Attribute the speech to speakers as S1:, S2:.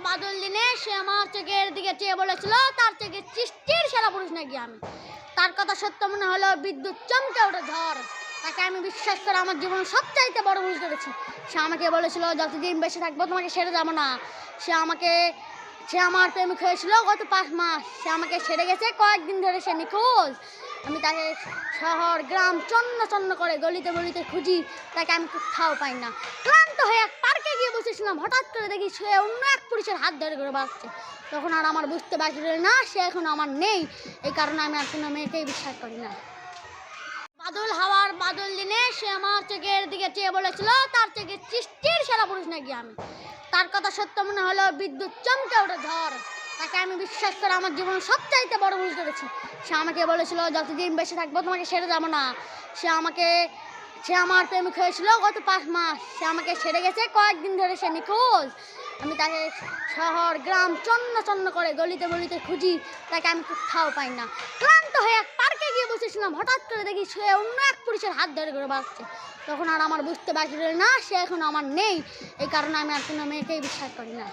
S1: বাদল দিনে সে আমার চোখের দিকে চেয়ে বলেছিল তার চোখে সৃষ্টির সেরা পুরুষ নাকি আমি। তার কথা সত্য মনে হলো বিদ্যুৎ চমকে ওঠে ঝড়। তাকে আমি বিশ্বাস করে আমার জীবন সবচাইতে বড় ভুল করেছি। সে আমাকে বলেছিল যতদিন বেঁচে থাকবো তোমাকে ছেড়ে যাবো না। সে আমার প্রেমিক হয়েছিল গত 5 মাস। সে আমাকে ছেড়ে গেছে কয়েকদিন ধরে, সে নিখোঁজ। আমি তাকে শহর গ্রাম চন্ন চন্ন করে গলিতে গলিতে খুঁজি, তাকে আমি কোথাও পাই না। ক্লান্ত হয়ে এক পার্কে গিয়ে বসেছিলাম, হঠাৎ করে দেখি সে অন্য এক পুরুষের হাত ধরে করে বাঁচছে। তখন আর আমার বুঝতে বাকি রইল না সে এখন আমার নেই। এই কারণে আমি আর কোনো মেয়েকেই বিশ্বাস করি না। বাদল হাওয়ার বাদল দিনে সে আমার চোখের দিকে চেয়ে বলেছিল তার চোখে সৃষ্টির সেরা পুরুষ নাকি আমি। তার কথা সত্য মনে হলো বিদ্যুৎ চমকে ওঠে ঝড়। তাকে আমি বিশ্বাস করে আমার জীবন সবচাইতে বড় ভুল করেছি। সে আমাকে বলেছিল যতদিন বেঁচে থাকবো তোমাকে ছেড়ে যাবো না। সে আমার প্রেমিক হয়েছিল গত 5 মাস। সে আমাকে ছেড়ে গেছে কয়েকদিন ধরে, সে নিখোঁজ। আমি তাকে শহর গ্রাম চন্ন চন্ন করে গলিতে গলিতে খুঁজি, তাকে আমি কোথাও পাই না। ক্লান্ত হয়ে এক পার্কে গিয়ে বসেছিলাম, হঠাৎ করে দেখি সে অন্য এক পুরুষের হাত ধরে করে বাঁচছে। তখন আর আমার বুঝতে বাকি রইল না সে এখন আমার নেই। এই কারণে আমি আর কোনো মেয়েকেই বিশ্বাস করি না।